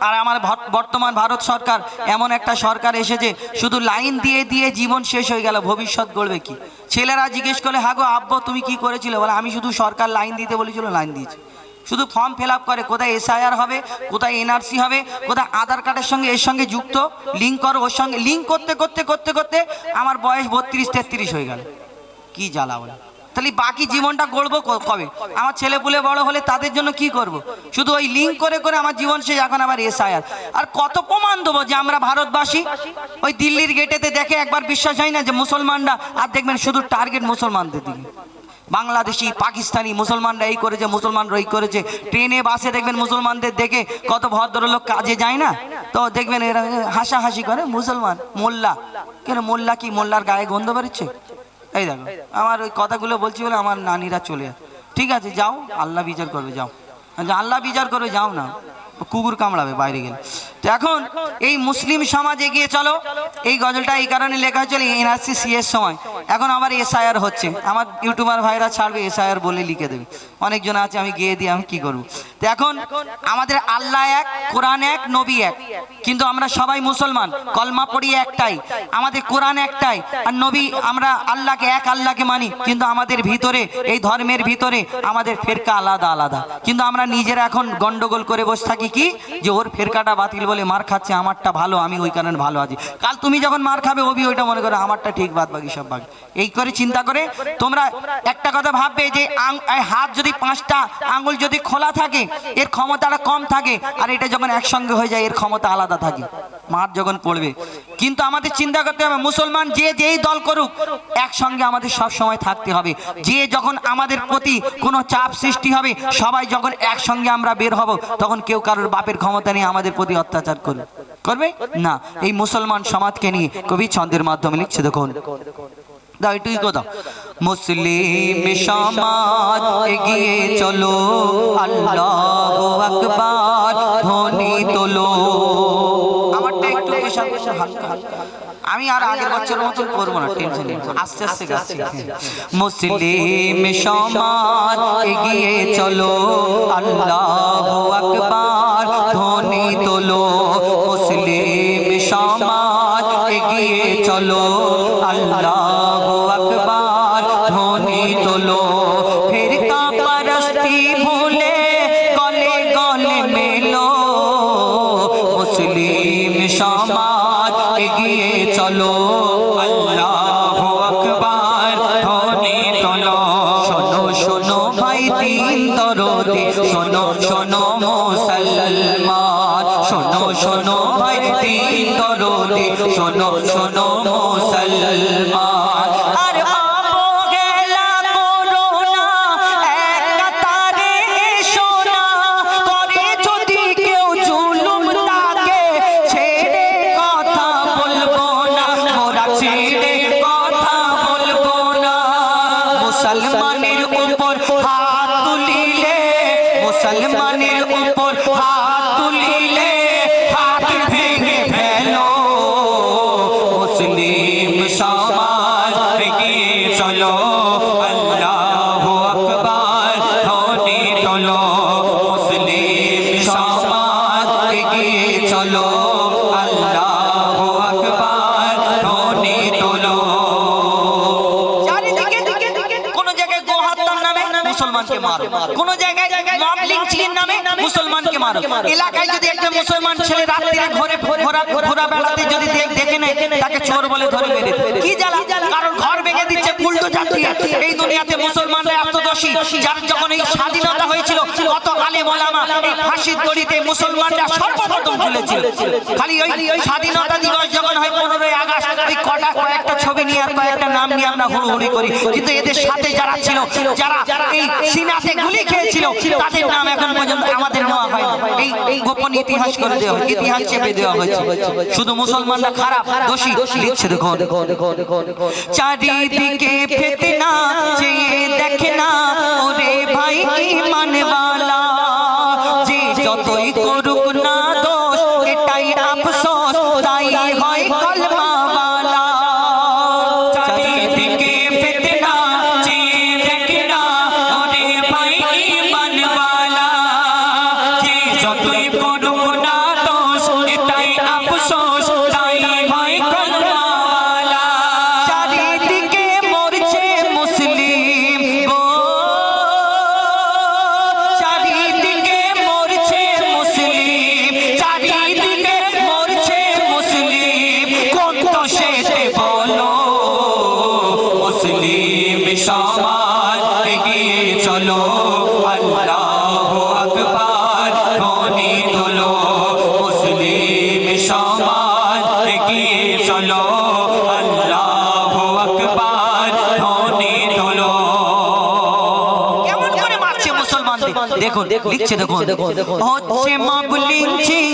আর আমার বর্তমান ভারত সরকার এমন একটা সরকার এসেছে শুধু লাইন দিয়ে দিয়ে জীবন শেষ হয়ে গেল, ভবিষ্যৎ গড়বে কি? ছেলেরা জিজ্ঞেস করলে হাগো আব্বু তুমি কি করেছিলে, বলে আমি শুধু সরকার লাইন দিতে বলেছিল লাইন দিয়েছি। শুধু ফর্ম ফিল আপ করে, কোথায় এসআইআর হবে, কোথায় এনআরসি হবে, কোথায় আধার কার্ডের সঙ্গে এর সঙ্গে যুক্ত লিঙ্ক করো, ওর সঙ্গে লিঙ্ক করতে করতে করতে করতে আমার বয়স 32-33 হয়ে গেল। কি জ্বালা বলে, তাহলে বাকি জীবনটা গড়বো কবে? আমার ছেলে পুলে বড় হলে তাদের জন্য কি করব? শুধু ওই লিঙ্ক করে করে আমার জীবন শেষ, এখন আবার এসআইআর। আর কত প্রমাণ দেবো যে আমরা ভারতবাসী? ওই দিল্লির গেটেতে দেখে একবার বিশ্বাস হয় না যে মুসলমানরা, আর দেখবেন শুধু টার্গেট মুসলমানদের দিকে, বাংলাদেশি পাকিস্তানি মুসলমানরা এই করেছে, মুসলমানরা এই করেছে। ট্রেনে বাসে দেখবেন মুসলমানদের দেখে কত ভদ্রলোক কাজে যায় না, তো দেখবেন এরা হাসাহাসি করে মুসলমান মোল্লা। কেন মোল্লা কি, মোল্লার গায়ে গন্ধ বেরোচ্ছে? এই দেখো আমার ওই কথাগুলো বলছি বলে আমার নানিরা চলে যায়। ঠিক আছে যাও, আল্লাহ বিচার করবে, যাও আল্লাহ বিচার করবে, যাও না কুকুর কামড়াবে বাইরে গেলে। তো এখন এই মুসলিম সমাজ এগিয়ে চলো, এই গজলটা এই কারণে লেখা হয়েছিল এনআরসি সিএর সময়। এখন আবার এসআইআর হচ্ছে, আমার ইউটিউবার ভাইরা ছাড়বে এসআইআর বলে লিখে দেবে, অনেকজন আছে আমি গিয়ে দিয়ে আমি কি করব। তো এখন আমাদের আল্লাহ এক, কোরআন এক, নবী এক, কিন্তু আমরা সবাই মুসলমান, কলমা পড়ি একটাই, আমাদের কোরআন একটাই, আর নবী আমরা আল্লাহকে এক আল্লাহকে মানি, কিন্তু আমাদের ভিতরে এই ধর্মের ভিতরে আমাদের ফেরকা আলাদা আলাদা। কিন্তু আমরা নিজেরা এখন গন্ডগোল করে বসে থাকি কি, যে ওর ফেরকাটা বাতিল বলে মার খাচ্ছে, আমারটা ভালো আমি ওই কারণে ভালো আছি। কাল তুমি যখন মার খাবে ওবি ওইটা মনে করো আমারটা ঠিক, বাদ বাকি সব বাকি। এই করে চিন্তা করে তোমরা একটা কথা ভাববে যে হাত যদি 5টা আঙ্গুল যদি খোলা থাকে এর ক্ষমতাটা কম থাকে, আর এটা যখন একসঙ্গে হয়ে যায় এর ক্ষমতা আলাদা থাকে মার যখন পড়বে। কিন্তু আমাদের চিন্তা করতে হবে মুসলমান যে যেই দল করুক একসঙ্গে আমাদের সব সময় থাকতে হবে। যে যখন আমাদের প্রতি কোনো চাপ সৃষ্টি হবে, সবাই যখন একসঙ্গে আমরা বের হব, তখন কেউ কারোর বাপের ক্ষমতা নিয়ে আমাদের প্রতি অত্যাচার করবে না। এই মুসলমান সমাজকে নিয়ে কবি ছন্দের মাধ্যমে লিখছে, দেখুন দাও এটুই কথা, মুসলিম সমাজ এগিয়ে চলো, আল্লাহু আকবার ধ্বনি তোলো। আমারটা একটু হালকা, আমি আর আগের বছরের মতন করবো না, টেনশন নেই, আস্তে আস্তে গাচ্ছি। মুসলিম সমাজ এগিয়ে চলো, আল্লাহু আকবার ধ্বনি তোলো। মুসলিম সমাজ এগিয়ে চলো, আল্লাহু আকবার ধ্বনি তোলো। ফিরকা পরস্তি ভুলে গলে গলে মেলো, মুসলিম সমাজ এগিয়ে চলো, আল্লাহু আকবার ধ্বনি তোলো। শোনো শোনো ভাই দিন দরদি, শোনো শোনো মুসলমান, শোনো শোনো ভাই দিন দরদি, শোনো শোনো মুসলমান। আর অবহেলা করো না, এক কাতারে এসো না, করে যদি কেউ জুলুম তাকে ছেড়ে কথা বলবো না, মোরা ছেড়ে কথা বলবো না। মুসলমানের উপর হাত তুলিলে, মুসলমানের উপর হাত তুলিলে হাত ভেঙে ফেলো। মুসলিম সমাজ এগিয়ে চলো, আল্লাহু আকবার ধ্বনি তোলো। মুসলিম সমাজ এগিয়ে চলো, আল্লাহু আকবার ধ্বনি তোলো। চারিদিকে কোন জায়গায় গো হত্যার নামে মুসলমানকে মারো, কোন জায়গায় মব লিঞ্চিংয়ের নামে মুসলমানকে মারো। এলাকায় যদি একটা মুসলমান ছেলে রাত্রিরে ঘোরা বেড়াতে যদি দেখে নেয়, তাকে চোর বলে ধরে মেরে দেয়। কি জ্বালা, কারণ ঘর ভেঙে দিচ্ছে বুলডোজার দিয়ে। এই দুনিয়াতে মুসলমানরা এত দোষী, যার যখন এই স্বাধীনতা হয়েছিল কত আলেম ওলামা এই ফাঁসির দড়িতে মুসলমানরা সর্বপ্রথম ঝুলেছিল। খালি ওই স্বাধীনতা দিবস যখন হয় 15ই আগস্ট, ওই কয়েকটা ছবি নিয়ে আর কয়েকটা নাম নিয়ে আমরা হুড়োহুড়ি করি, কিন্তু এদের সাথে যারা ছিল, যারা এই সিনাতে গুলি খেয়েছিল, তাদের নাম এখন পর্যন্ত আমাদের নেওয়া হয় না। এই গোপন ইতিহাস করে দেওয়া হয়, ইতিহাস চেপে দেওয়া হয়েছে। শুধু মুসলমানরা খারাপ দোষী লিখছে, দেখুন চারিদিকে ফিতনা চেয়ে দেখে না, ওরে ভাই ঈমানওয়ালা, যে যতই করুক না দোষ এটাই আফসোস, তাই হয় কলমাওয়ালা। চারিদিকে ফিতনা চেয়ে দেখে না, ওরে ভাই ঈমানওয়ালা, যে যতই করুক দেখুন লিখছে দেখুন হচ্ছে মব লিঞ্চিং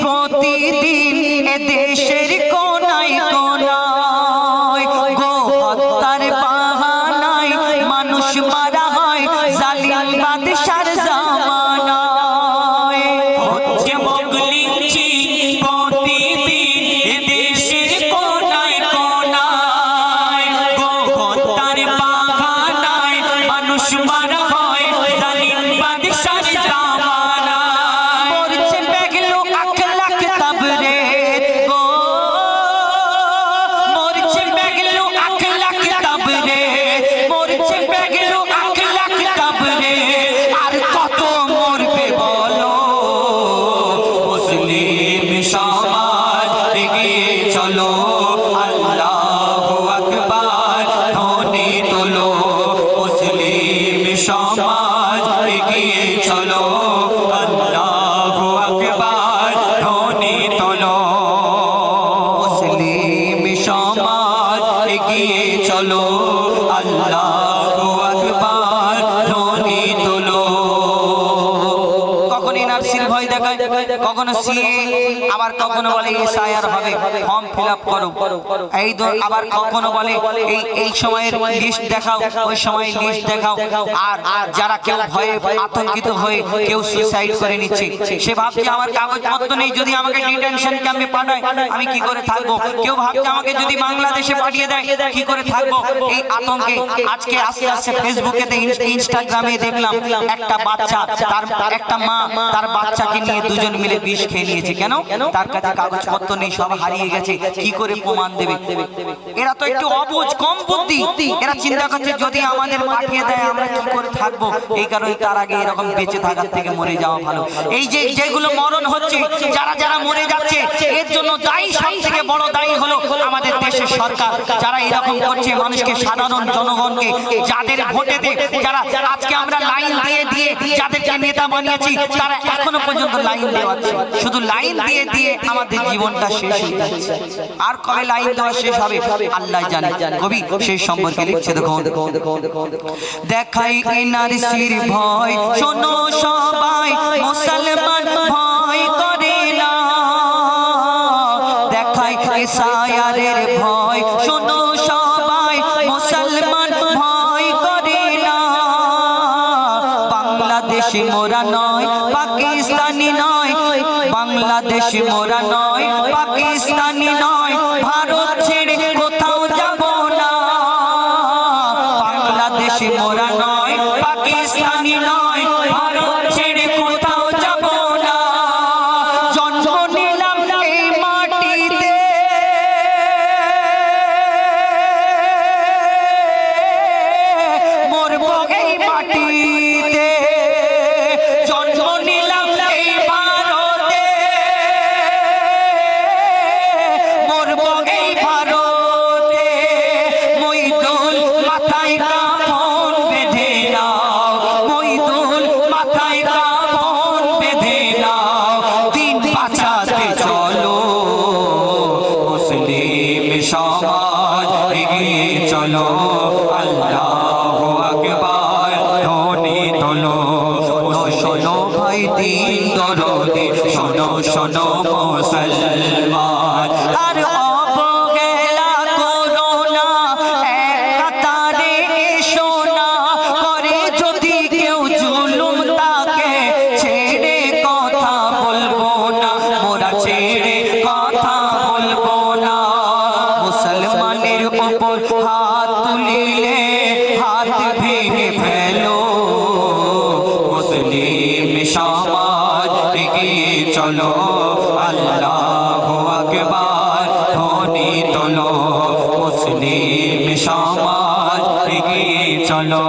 প্রতিদিন এ দেশের কোনায় কোনায় গো হত্যার বাহানায় মানুষ মারা হয় জালিম বাদশার জামানায় হচ্ছে মব লিঞ্চিং প্রতিদিন এ দেশের কোনায় কোনায় গো হত্যার বাহানায় মানুষ মারা হয় জালিম বাদশার জামানায় মরছে বেগলো আখলাক তাবরে গো মরছে বেগলো আখলাক তাবরে মরছে বেগলো আখলাক তাবরে আর কত মরবে বলো মুসলিম সমাজ এগিয়ে চলো আল্লাহু আকবার ধ্বনি তোলো মুসলিম সমাজ এগিয়ে চলো আল্লাহু আকবার ধ্বনি তোলো মুসলিম সমাজ এগিয়ে চলো আল্লাহু আকবার ধ্বনি তোলো কখন এনআরসির ভয় দেখায় কখনো সিএ আবার কখনো বলে এসআইআর হবে ফর্ম ফিল আপ করো এই আবার কখনো বলে এই সময়ের লিস্ট দেখাও ওই সময়ের লিস্ট দেখাও আর যারা কেউ ভয়ে আতঙ্কিত হয়ে কেউ সুইসাইড করে নিচ্ছে সে ভাবছে আমার কাগজপত্র নেই যদি আমাকে ডিটেনশন ক্যাম্পে পাঠায় আমি কি করে থাকবো কেউ ভাবছে আমাকে যদি বাংলাদেশে পাঠিয়ে দেয় কি করে থাকবো এই আতঙ্কে আজকে আস্তে আস্তে ফেসবুকেতে ইনস্টাগ্রামে দেখলাম একটা বাচ্চা তার একটা মা তার বাচ্চাকে নিয়ে দুজন মিলে বিষ খেয়ে নিয়েছে কেন তার কাছে কাগজপত্র নেই সব হারিয়ে গেছে কি করে প্রমাণ দেবে এরা তো একটু অবুঝ কম বুদ্ধি এরা চিন্তা করছে যদি আমাদের পাঠিয়ে দেয় আমরা কি করে থাকবো এই কারণে তার আগে এরকম বেঁচে থাকার থেকে মরে যাওয়া ভালো এই যে যেগুলো মরণ হচ্ছে যারা যারা মরে যাচ্ছে এর জন্য দায়ী সবথেকে বড় দায়ী হলো আমাদের দেশের সরকার যারা এরকম করছে মানুষকে সাধারণ জনগণকে যাদের ভোটেতে যারা আজকে আমরা লাইন দিয়ে দিয়ে যাদেরকে নেতা বানিয়েছি তারা এখনো পর্যন্ত লাইন দেওয়াচ্ছে শুধু লাইন দিয়ে দিয়ে আমাদের জীবনটা শেষ হয়ে যাচ্ছে আর কবে লাইন দেওয়া শেষ হবে আল্লাহ জানে কবি সেই সম্পর্কে লিখছে দেখুন দেখাই এনআরসির ভয় শোনো সবাই মুসলমান ভয় করে না দেখাই এসআইআরের ভয় শোনো সবাই মুসলমান ভয় করে না বাংলাদেশ মোরা নয় পাকিস্তানি নয় বাংলাদেশ মোরা নয় পাকিস্তানি নয় ভারত ছেড়ে কোথাও যাব না বাংলাদেশ মোরা নয় পাকিস্তানি নয় ভারত ছেড়ে কোথাও যাব না জন্ম নিলাম এই মাটিতে মরব এই মাটিতে জন্ম নিলাম এই ভারতে মরব এই ভারতে মইদুল মাথায় কাফন বেঁধে নাও মইদুল মাথায় কাফন বেঁধে নাও দিন বাঁচাতে চলো মুসলিম সমাজ এগিয়ে চলো আল্লাহু আকবার ধ্বনি তোলো শোনো ভাই দিন দরদে শোনো শোনো মুসলমান আর অবহেলা করো না এক কাতারে এসো না করে যদি কেউ জুলুম তাকে ছেড়ে কথা বলবো না মোরা ছেড়ে কথা বলবো না মুসলমানের উপর হাত তুলিলে হাত ভেঙে ফেলো মুসলিম সমাজ এগিয়ে চলো আল্লাহু আকবার ধ্বনি তোলো মুসলিম সমাজ এগিয়ে চলো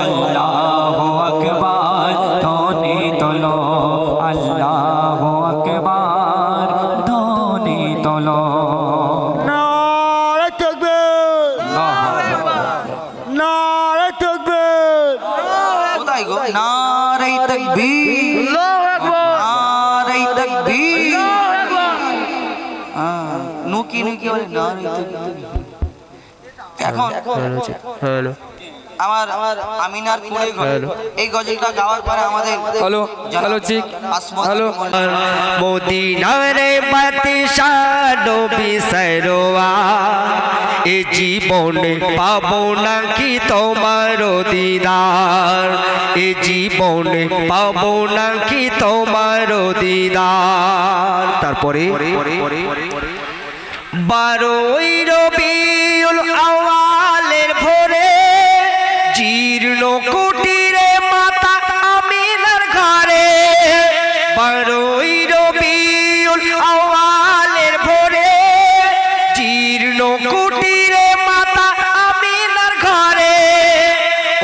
আল্লাহু আকবার ধ্বনি তোলো আল্লাহু আকবার ধ্বনি তোলো নারে তাকবীর নারে তাকবীর কোথায় গো নারে তাকবীর আল্লাহু আকবার নারে তাকবীর আল্লাহু আকবার নুকি নুকি বলে নারে তাকবীর এখন হ্যালো আমার আমিনার কুড়ে ঘর এই গজলটা গাওয়ার পরে আমাদের হ্যালো হ্যালো ঠিক হ্যালো মদিনার বাদশা নবী সরওয়া এ জীবনে পাবো নাকি তোমার দিদার এ জীবনে পাবো নাকি তোমার দিদার তারপরে 12ই রবিউল আউয়ালের ভোরে জীর্ণ কুটিরে মাতা আমিনার ঘরে 12ই রবিউল আউয়ালের ভোরে জীর্ণ কুটিরে মাতা আমিনার ঘরে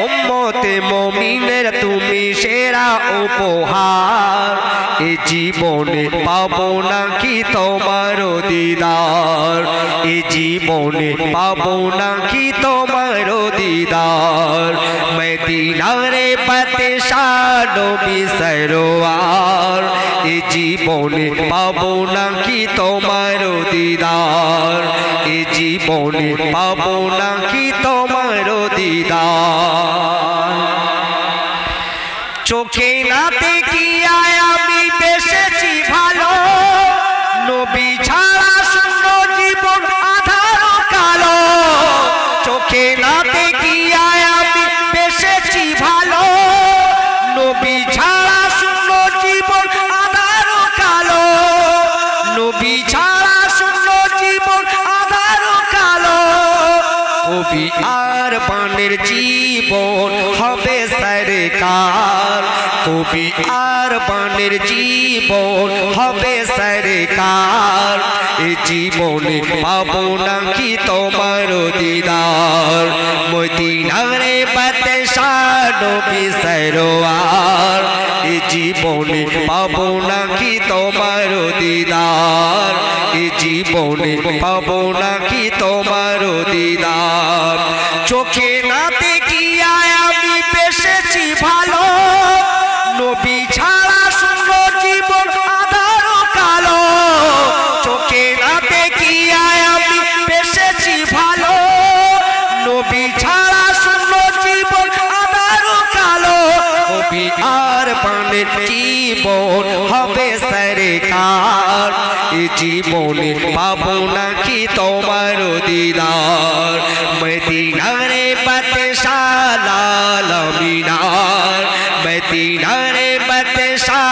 উম্মতে মুমিনের তুমি সেরা উপহার এ জীবনে পাবো নাকি তোমার দিদার এ জীবনে পাবো নাকি তোমার দিদার মদিনারে বাদশা নবী সরওয়ার এ জীবনে পাবো নাকি তোমার দিদার এ জীবনে পাবো নাকি তোমার দিদার চোখে না দেখিয়া আমি বেসেছি ভালো নবী ছাড়া শূন্য জীবন আধার কালো চোখে না দেখিয়া আমি বেসেছি ভালো নবী ছাড়া শূন্য জীবন আধার কালো নবী ছাড়া শূন্য জীবন আধার কালো কবি আর বানের জীবন হবে সরকার কবি আর বানের জীবন হবে সরকার এ জীবনে পাবো নাকি তোমার দিদার মদিনারে বাদশা নবী সরওয়ার এ জীবনে পাবো নাকি তোমার দিদার এ জীবনে পাবো নাকি তোমার দিদার চোখে না দেখিয়া আমি বেসেছি ভালো নবী ছাড়া শূন্য জীবন আধার কালো চোখে না দেখিয়া আমি বেসেছি ভালো নবী ছাড়া শূন্য জীবন আধার কালো কবি আর বানের জীবন হবে সরকার এ জীবনে পাবো নাকি তোমার দিদার মদিনারে বাদশা লাল মিনার মদিনারে বাদশা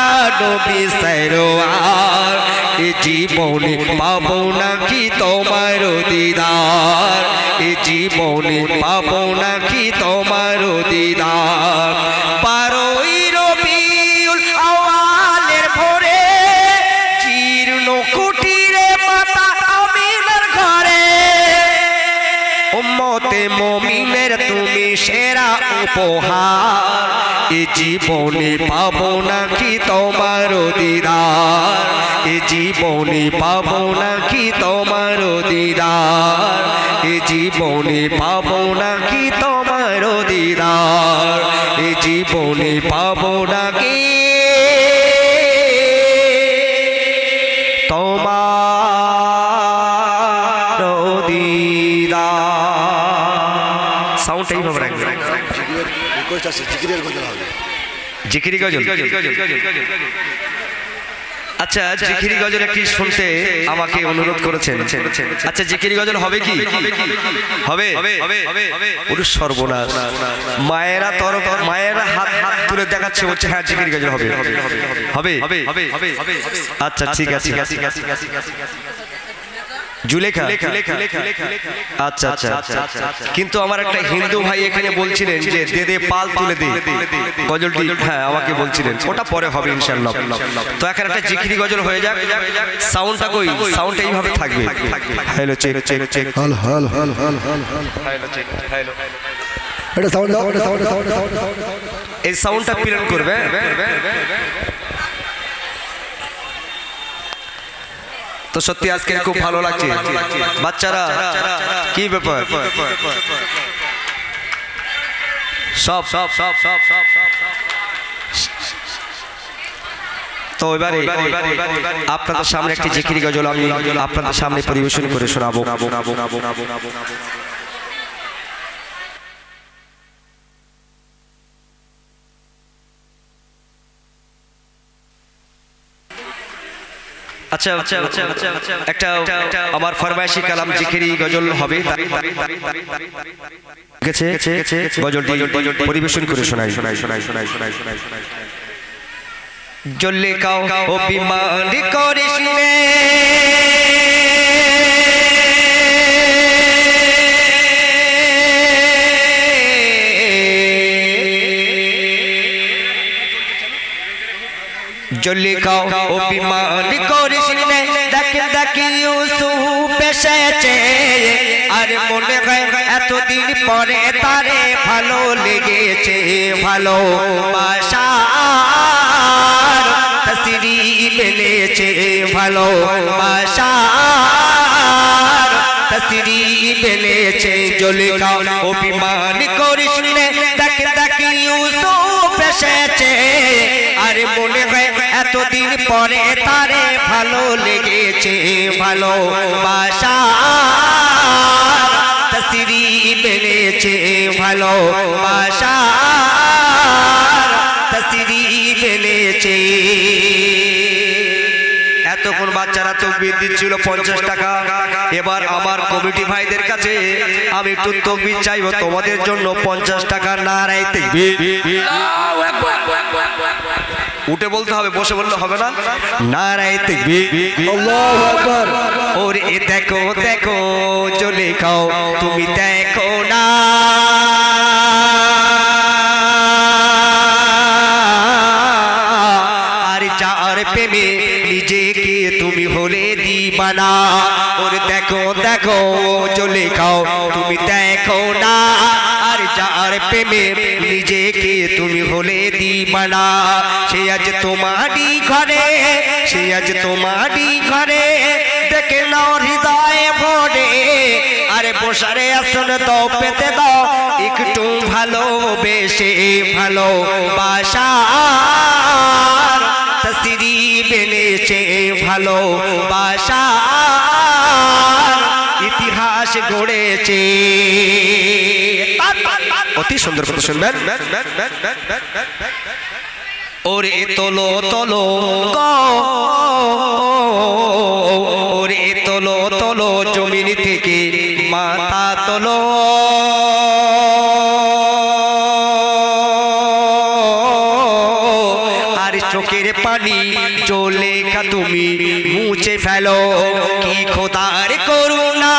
নবী সরওয়ার এ জীবনে পাবো নাকি তোমার দিদার এ জীবনে পাবো নাকি তোমার দিদার 12ই রবিউল আউয়ালের ভোরে জীর্ণ কুটিরে মাতা আমিনার ঘরে উম্মতে মুমিনের তুমি সেরা উপহার এ জীবনে পাবো নাকি তোমার দিদার এ জীবনে পাবো নাকি তোমার দিদার এ জীবনে পাবো নাকি তোমার দিদার এ জীবনে পাবো নাকি তোমার দিদার সাউন্ড এইভাবে রাখবে জিকিরি গজল আচ্ছা জিকিরি গজল একটি শুনতে আমাকে অনুরোধ করেছেন আচ্ছা জিকিরি গজল হবে কি হবে ওরে সর্বনাশ মায়েরা মায়েরা হাত তুলে দেখাচ্ছে বলছে হ্যাঁ জিকিরি গজল হবে আচ্ছা ঠিক আছে জুলেখা আচ্ছা আচ্ছা কিন্তু আমার একটা হিন্দু ভাই এখানে বলছিলেন যে দে দে পাল তুলে দে গজলটি হ্যাঁ আমাকে বলছিলেন ওটা পরে হবে ইনশাআল্লাহ তো এখন একটা জিকিরি গজল হয়ে যাক সাউন্ডটা কই সাউন্ড এইভাবে থাকবে হ্যালো চেক চেক চেক হল হল হল হল হল হ্যালো চেক হ্যালো এটা সাউন্ড এই সাউন্ডটা প্রেরণ করবে তো সত্যি আজকে খুব ভালো লাগছে বাচ্চারা কি ব্যাপার সব তো এবারে আপনাদের সামনে একটি জিকিরি গজল আমি আপনাদের সামনে পরিবেশন করে শোনাবো আচ্ছা একটা আমার ফরমায়েশি কালাম জিকিরি গজল হবে গেছে গজলটি পরিবেশন করে শোনাই জল্লে কাও ও বিমান করিস নে জল্লে কাও ও বিমান করিস নে দেখ ইউসুফ এসেছে আর মনে হয় এতদিন পরে তারে ভালো লেগেছে ভালো বাসার তসরি মিলেছে ভালো বাসার তসরি মিলেছে জল্লে কাও ও বিমান করিস নে দেখ ইউসুফ এসেছে আর মনে হয় এতদিন পরে তারে ভালো লেগেছে ভালো বাসার তসরি মিলেছে ভালো বাসার তসরি মিলেছে এতক্ষণ বাচ্চারা তকবীর দিচ্ছিল 50 টাকা এবার আমার কমিটি ভাইদের কাছে আমি একটু তকবীর চাইবো তোমাদের জন্য 50 টাকা নারায়ে তাকবীর উঠে বলতে হবে বসে বললে হবে না নারায়ে তাকবীর আল্লাহু আকবার ওরে দেখো দেখো জলে খাও তুমি দেখো না আর যার প্রেমে নিজেকে তুমি হলে দিবানা ওরে দেখো দেখো জলে খাও তুমি দেখো না আর যার প্রেমে নিজেকে তুমি হলে দিবানা সে আজ তোমারই ঘরে সে আজ তোমারই ঘরে দেখে নাও হৃদয়ে ভরে আরে বসারে আসন দাও পেতে দাও একটু ভালোবেসে ভালো বাসার তসরি মিলেছে ভালো বাসার ইতিহাস গড়েছে অতি সুন্দর কথা শুনবেন ওরে তোলো তোলো ওরে তোলো তোলো জমিন থেকে মাথা তোলো আর চোখের পানি চলে তুমি মুছে ফেলো কি খোদার করুণা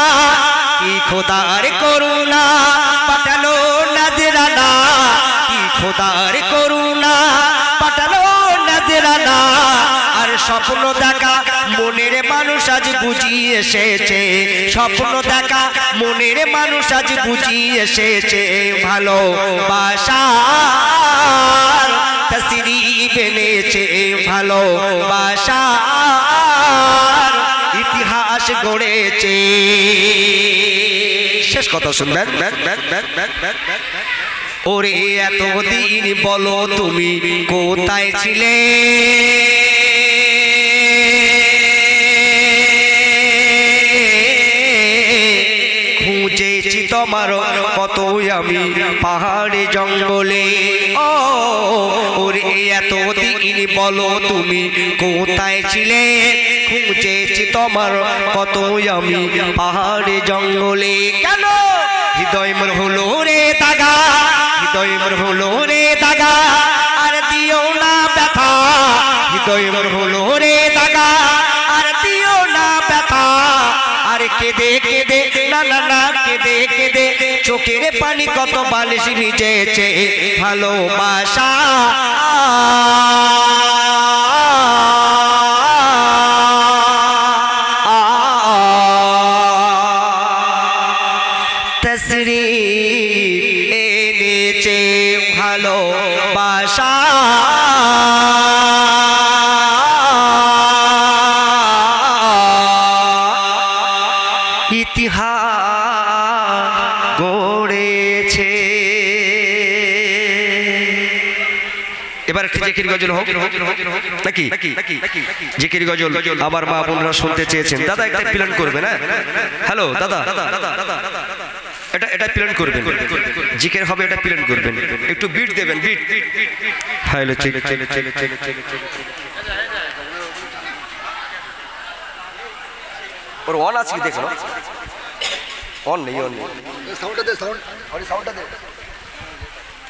কি খোদার করুণা পাঠালো নজরানা কি খোদার করুণা পাঠালো নজরানা আর স্বপ্ন দেখা মনের মানুষ আজ বুঝিয়ে এসেছে স্বপ্ন দেখা মনের মানুষ আজ বুঝিয়ে এসেছে ভালো বাসার তসরি মিলেছে ভালো বাসার ইতিহাস গড়েছে শেষ কথা শুনবেন ওরে এতদিন বলো তুমি কোথায় ছিলে খুঁজেছি তোমার কত আমি পাহাড়ে জঙ্গলে ও ওরে এতদিন বলো তুমি কোথায় ছিলে খুঁজেছি তোমার কত আমি পাহাড়ে জঙ্গলে কেন হৃদয় মোর হলো রে দাগা হৃদয় মোর হলো রে দাগা আর দিও না ব্যথা হৃদয় মোর হলো রে দাগা আর দিও না ব্যথা আর কেঁদে কেঁদে না না না কেঁদে কেঁদে চোখের পানি কত বালিশ ভিজেছে ভালোবাসা তসরি এনেছে ভালোবাসা ইতিহাস গড়েছে এবার জিকির গজল হোক নাকি জিকির গজল আমার মা বোনরা শুনতে চেয়েছেন দাদা একটা প্ল্যান করবে না হ্যালো দাদা এটা প্ল্যান করবেন জিকির হবে এটা প্ল্যান করবেন একটু বিট দেবেন বিট হ্যালো ওর অন আছে কি দেখো, অন নেই, অন নেই। সাউন্ডটা দে, সাউন্ডটা দে।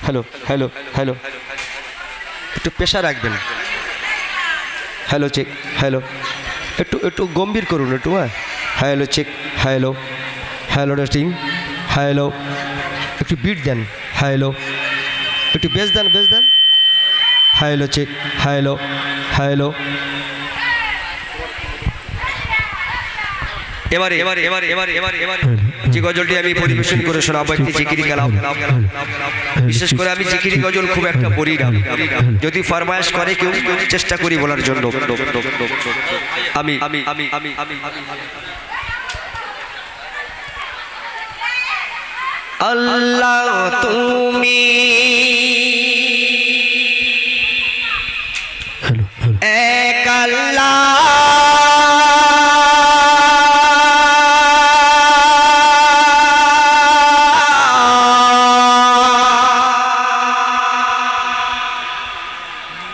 হ্যালো হ্যালো হ্যালো, একটু প্রেশার রাখবেন। হ্যালো চেক, হ্যালো, একটু একটু গম্ভীর করুন একটু। হ্যাঁ, hello check, hello hello testing, hello, একটু বিট দেন, হ্যালো, একটু বেস দেন, বেস দেন। Hello check, hello hello. এবারে এবারে এবারে এবারে এবারে এবারে যে গজলটি আমি পরিবেশন করে শোনাবো একটি জিকিরি কালাম। বিশেষ করে আমি জিকিরি গজল খুব একটা পড়ি না, যদি ফরমায়েশ করে কেউ চেষ্টা করি বলার জন্য। আমি আমি আমি আমি আমি আল্লাহ তুমি এক আল্লাহ,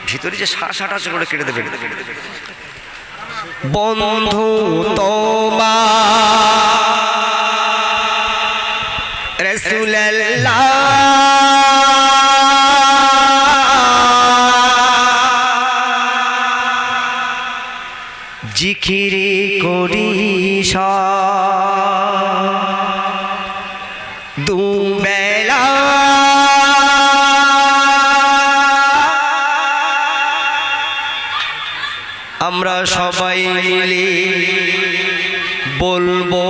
ভিতরে যে শ্বাসটা আছে ওটা কেটে দেবে। বন্ধু তোমার রাসূলুল্লাহ জিকিরি করি দুবেলা, আমরা সবাই মিলে বলবো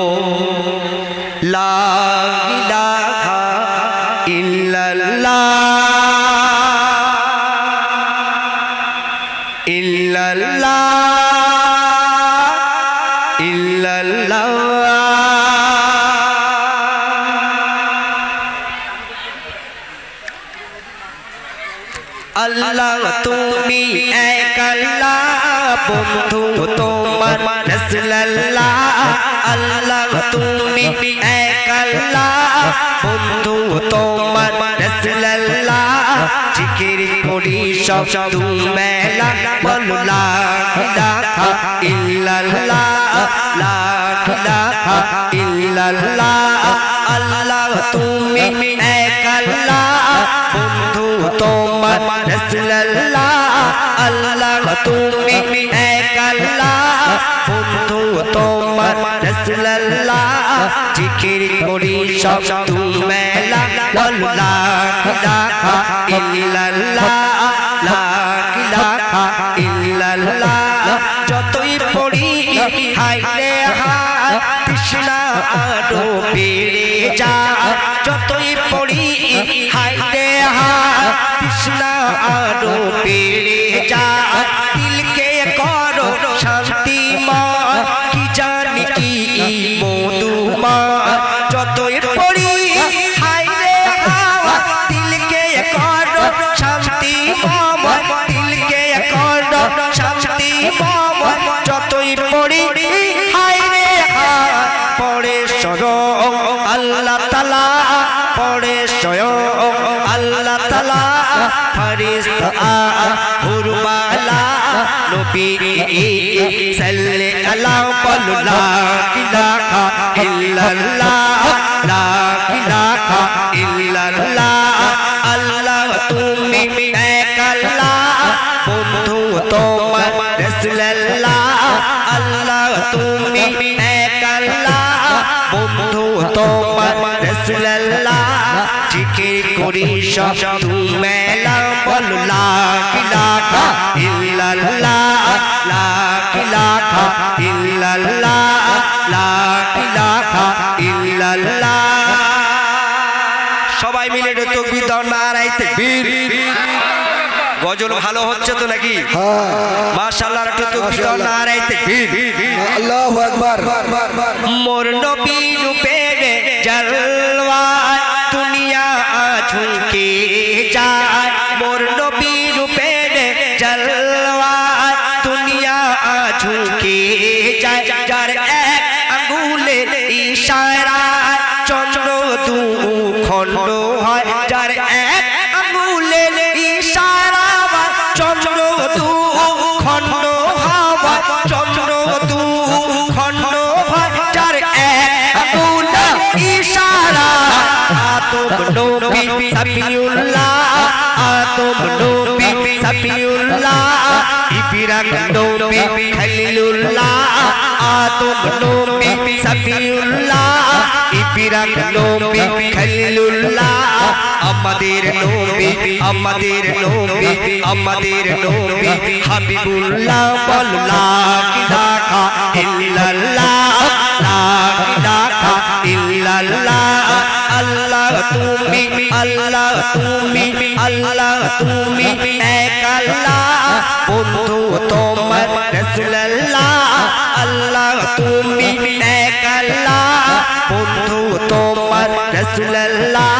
লা ইলাহা ইল্লাল্লাহ ইল্লাল্লাহ ইল্লাল্লাহ। আল্লাহ তুমি এক আল্লাহ, বন্ধু তোমার রাসূলুল্লাহ। আল্লাহ তুমি এক আল্লাহ, বন্ধু তোমার রাসূলুল্লাহ জিকির করি সব দুবেলা, বলো লা ইলাহা ইল্লাল্লাহ লা ইলাহা ইল্লাল্লাহ। আল্লাহ তুমি এক আল্লাহ, বন্ধু তোমার রাসূলুল্লাহ। আল্লাহ তুমি এক আল্লাহ, বন্ধু তোমার রাসূলুল্লাহ জিকির করি সব দুবেলা, বলো লা ইলাহা ইল্লাল্লাহ লা ইলাহা ইল্লাল্লাহ। যতই পড়ি হায় রে হায় তৃষ্ণা আরো বেড়ে যায়, যতই পড়ি হায় রে হায় তৃষ্ণা আরো বেড়ে যায়। দিলকে করো শান্তিময়, কি জানি কি মধুময়, যতই পড়ি হায় রে হায় দিলকে করো শান্তিময়, দিলকে করো শান্তিময়, যতই পড়ি হায় রে হায় পড়ে স্বয়ং আল্লাহ তাআলা, পড়ে স্বয়ং আল্লাহ তাআলা ফেরেশতা হুরমালা নবী সাল্লাল্লাহু আলাইহি লা ইলাহা ইল্লাল্লাহ লা ইলাহা ইল্লাল্লাহ। আল্লাহ তুমি এক আল্লাহ, বন্ধু তোমার রাসূলুল্লাহ। আল্লাহ তুমি এক আল্লাহ, বন্ধু তোমার রাসূলুল্লাহ জিকির করি সব দুবেলা, বলো লা ইলাহা ইল্লাল্লাহ লা ইলাহা ইল্লাল্লাহ লা ইলাহা ইল্লাল্লাহ। সবাই মিলে তাকবীর দাও, নারায়ে তাকবীর। গজল ভালো হচ্ছে তো নাকি? মাশাআল্লাহ, একটু তাকবীর দাও, নারায়ে তাকবীর। আল্লাহু আকবার। মোর নবী রূপের জলওয়া দুনিয়া ঝুঁকে যায়, মোর নবী রূপের জলওয়া দুনিয়া ঝুঁকে যায়। যার এক আঙ্গুলের ইশারায় চন্দ্র দু খণ্ড হয়, যার এক আঙ্গুলের ইশারায় চন্দ্র দু খণ্ড হয়, চন্দ্র দু খণ্ড হয়। সাফিউল্লাহ আদম নবী সাফিউল্লাহ ইব্রাহিম নবী খলিলুল্লাহ আদম নবী সাফিউল্লাহ ইব্রাহিম নবী খলিলুল্লাহ আমাদের নবী আমাদের নবী আমাদের নবী হাবিবুল্লাহ বল লা ইলাহা ইল্লাল্লাহ লা ইলাহা ইল্লাল্লাহ আল্লাহ তুমি আল্লাহ তুমি আল্লাহ তুমি এক আল্লাহ বন্ধু তোমার রাসূলুল্লাহ আল্লাহ তুমি এক আল্লাহ বন্ধু তোমার রাসূলুল্লাহ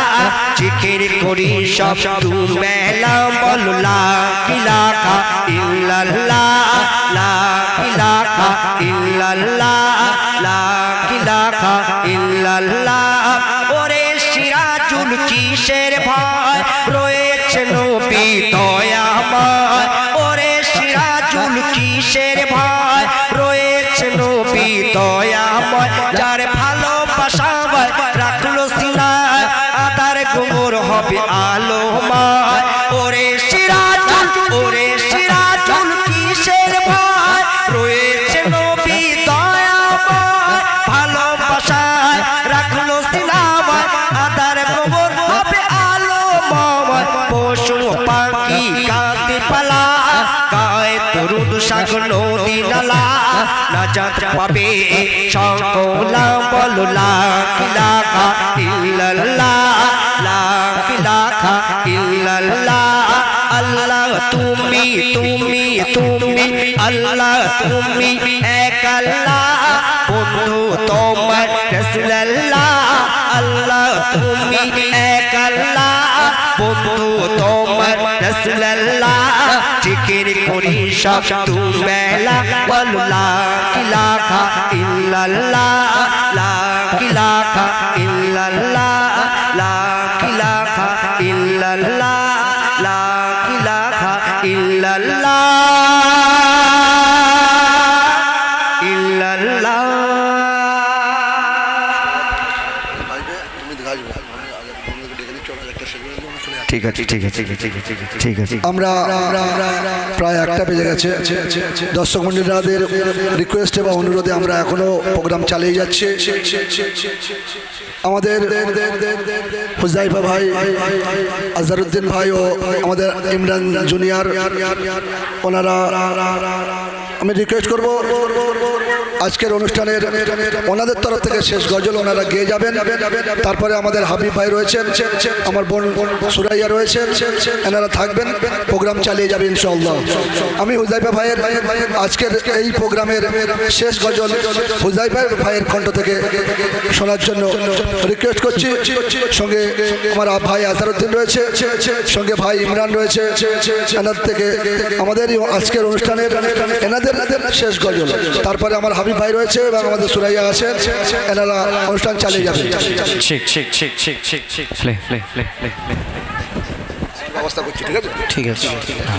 জিকির করি সব দুবেলা বলো লা ইলাহা ইল্লাল্লাহ লা ইলাহা ইল্লাল্লাহ লা ইলাহা ইল্লাল্লাহ ওরে সিরাজুল কিসের ভয় রয়েছে নবী দয়াময় ওরে সিরাজুল কিসের ভয় রয়েছে নবী দয়াময় যার ভালোবাসা রাখলো সিনায় আদার গোবর হবে আলোময় ওরে সিরাজুল কিসের ভয় রয়েছে নবী দয়াময় ভালোবাসায় রাখলো সিনায় আদার গোবর হবে আলোময় পশু পাখি গাছে পালা গায়ে তরুণ শাক নদী নালা নাজাত পাবে সকলা বলো লা ইলাহা ইল্লাল্লাহ লা ইলাহা ইল্লাল্লাহ আল্লাহ তুমি তুমি তুমি আল্লাহ তুমি এক আল্লাহ বন্ধু তোমার রাসূলুল্লাহ আল্লাহ তুমি এক আল্লাহ বন্ধু তোমার রাসূলুল্লাহ জিকির করি সব দুবেলা বলো লা ইলাহা ইল্লাল্লাহ লা ইলাহা ইল্লাল্লাহ লা ইলাহা ইল্লাল্লাহ লা ইলাহা ইল্লাল্লাহ ইল্লাল্লাহ তুমি গাইবে আমি আগে তোমাকে ডেকে দিচ্ছি ওরা একটা সেগুলো শুনে ঠিক আছে ঠিক আছে ঠিক আছে ঠিক আছে আমরা প্রায় 1টা বেজে গেছে দর্শক মন্ডলীদের রিকোয়েস্ট এবং অনুরোধে আমরা এখনো প্রোগ্রাম চালিয়ে যাচ্ছি আমাদের হুজাইফা ভাই আজহারউদ্দিন ভাই ও আমাদের ইমরান জুনিয়র ওনারা আমি রিকোয়েস্ট করব আজকের অনুষ্ঠানের ওনাদের তরফ থেকে শেষ গজল ওনারা গেয়ে যাবেন তারপরে আমাদের হাবিব ভাই রয়েছেন আমার বোন সুরাইয়া রয়েছেন এনারা থাকবেন প্রোগ্রাম চালিয়ে যাবে ইনশাআল্লাহ আমি হুজাইফা ভাইয়ের আজকের এই প্রোগ্রামের শেষ গজল হুজাইফা ভাইয়ের কণ্ঠ থেকে শোনার জন্য রিকোয়েস্ট করছি সঙ্গে আমার ভাই আজহারউদ্দিন রয়েছে সঙ্গে ভাই ইমরান রয়েছে এনাদের থেকে আমাদের আজকের অনুষ্ঠানের এনাদের শেষ গজল তারপরে আমার হাবিব ভাই রয়েছে এবং আমাদের সুরাইয়া আছেন এনারা অনুষ্ঠান চালিয়ে যাবে ব্যবস্থা করছি ঠিক আছে ঠিক আছে